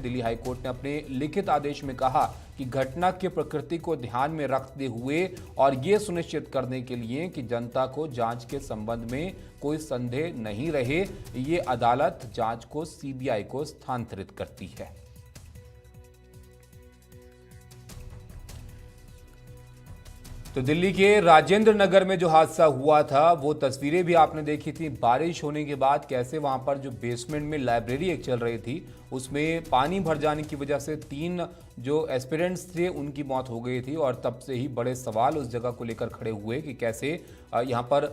Delhi high court ने अपने लिखित आदेश में कहा कि घटना की प्रकृति को ध्यान में रखते हुए और ये सुनिश्चित करने के लिए कि जनता को जांच के संबंध में कोई संदेह नहीं रहे, ये अदालत जांच को सीबीआई को स्थानांतरित करती है। तो दिल्ली के राजेंद्र नगर में जो हादसा हुआ था वो तस्वीरें भी आपने देखी थी। बारिश होने के बाद कैसे वहां पर जो बेसमेंट में लाइब्रेरी एक चल रही थी उसमें पानी भर जाने की वजह से 3 जो एस्पिरेंट्स थे उनकी मौत हो गई थी और तब से ही बड़े सवाल उस जगह को लेकर खड़े हुए कि कैसे यहाँ पर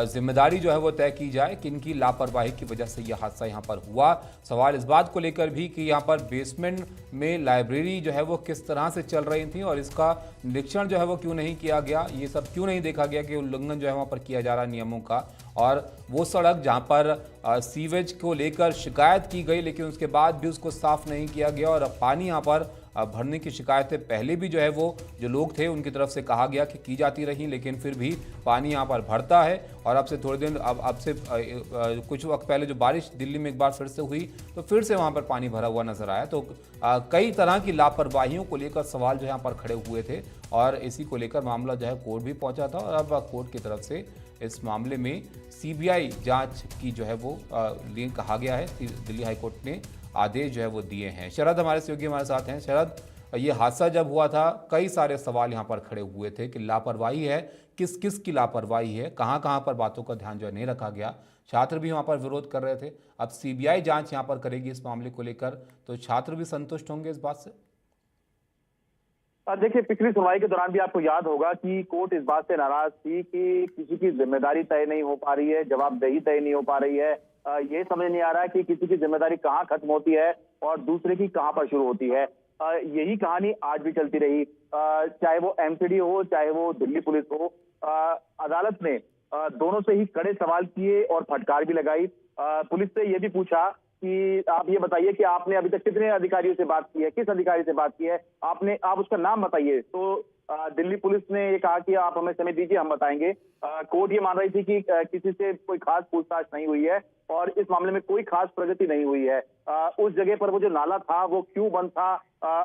जिम्मेदारी जो है वो तय की जाए, किनकी लापरवाही की वजह से यह हादसा यहाँ पर हुआ। सवाल इस बात को लेकर भी कि यहाँ पर बेसमेंट में लाइब्रेरी जो है वो किस तरह से चल रही थी और इसका निरीक्षण जो है वो क्यों नहीं किया गया, ये सब क्यों नहीं देखा गया कि उल्लंघन जो है वहाँ पर किया जा रहा है नियमों का। और वो सड़क जहाँ पर सीवेज को लेकर शिकायत की गई लेकिन उसके बाद भी उसको साफ नहीं किया गया और पानी यहाँ पर भरने की शिकायतें पहले भी जो है वो जो लोग थे उनकी तरफ से कहा गया कि की जाती रही, लेकिन फिर भी पानी यहाँ पर भरता है। और अब से थोड़े दिन अब से कुछ वक्त पहले जो बारिश दिल्ली में एक बार फिर से हुई तो फिर से वहाँ पर पानी भरा हुआ नजर आया। तो कई तरह की लापरवाहियों को लेकर सवाल जो यहाँ पर खड़े हुए थे और इसी को लेकर मामला जो है कोर्ट भी पहुंचा था और अब कोर्ट की तरफ से इस मामले में सीबीआई जांच की जो है वो लिए कहा गया है। दिल्ली हाईकोर्ट ने आदेश जो है वो दिए हैं। शरद हमारे सहयोगी हमारे साथ हैं। शरद, ये हादसा जब हुआ था कई सारे सवाल यहाँ पर खड़े हुए थे कि लापरवाही है, किस किस की लापरवाही है, कहाँ कहाँ पर बातों का ध्यान जो है नहीं रखा गया। छात्र भी वहाँ पर विरोध कर रहे थे। अब सीबीआई जांच यहाँ पर करेगी इस मामले को लेकर, तो छात्र भी संतुष्ट होंगे इस बात से? देखिए, पिछली सुनवाई के दौरान भी आपको याद होगा कि कोर्ट इस बात से नाराज थी कि किसी की जिम्मेदारी तय नहीं हो पा रही है, जवाबदेही तय नहीं हो पा रही है। ये समझ नहीं आ रहा है कि किसी की जिम्मेदारी कहाँ खत्म होती है और दूसरे की कहाँ पर शुरू होती है। यही कहानी आज भी चलती रही, चाहे वो एमसीडी हो चाहे वो दिल्ली पुलिस हो। अदालत ने दोनों से ही कड़े सवाल किए और फटकार भी लगाई। पुलिस से ये भी पूछा कि आप ये बताइए कि आपने अभी तक कितने अधिकारियों से बात की है, किस अधिकारी से बात की है, आप उसका नाम बताइए। तो दिल्ली पुलिस ने ये कहा कि आप हमें समय दीजिए, हम बताएंगे। कोर्ट ये मान रही थी कि किसी से कोई खास पूछताछ नहीं हुई है और इस मामले में कोई खास प्रगति नहीं हुई है। उस जगह पर वो जो नाला था वो क्यों बंद था,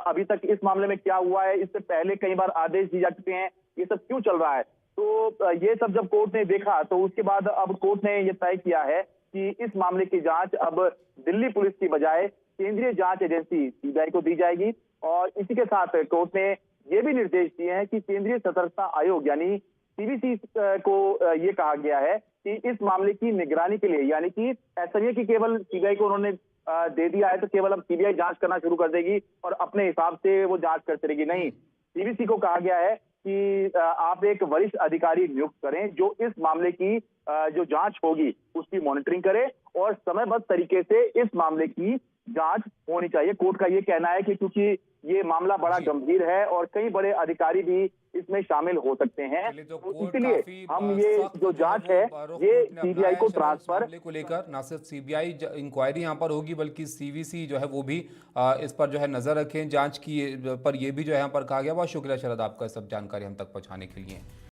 अभी तक इस मामले में क्या हुआ है, इससे पहले कई बार आदेश दिए जा चुके हैं, ये सब क्यों चल रहा है। तो ये सब जब कोर्ट ने देखा तो उसके बाद अब कोर्ट ने ये तय किया है कि इस मामले की जांच अब दिल्ली पुलिस की बजाय केंद्रीय जांच एजेंसी सीबीआई को दी जाएगी। और इसी के साथ कोर्ट ने ये भी निर्देश दिए हैं कि केंद्रीय सतर्कता आयोग यानी सीवीसी को ये कहा गया है कि इस मामले की निगरानी के लिए, यानी कि ऐसा नहीं है कि केवल सीबीआई को उन्होंने दे दिया है तो केवल अब सीबीआई जांच करना शुरू कर देगी और अपने हिसाब से वो जांच करती रहेगी। नहीं, सीवीसी को कहा गया है कि आप एक वरिष्ठ अधिकारी नियुक्त करें जो इस मामले की जो जांच होगी उसकी मॉनिटरिंग करे और समयबद्ध तरीके से इस मामले की जांच होनी चाहिए। कोर्ट का ये कहना है कि क्योंकि ये मामला बड़ा गंभीर है और कई बड़े अधिकारी भी इसमें शामिल हो सकते हैं, तो इसलिए हम ये जो जांच है ये सीबीआई को ट्रांसफर को लेकर न सिर्फ सीबीआई इंक्वायरी यहाँ पर होगी बल्कि सीवीसी जो है वो भी इस पर जो है नजर रखें जांच की पर, ये भी जो है यहाँ पर कहा गया। बहुत शुक्रिया शरद आपका सब जानकारी हम तक पहुँचाने के लिए।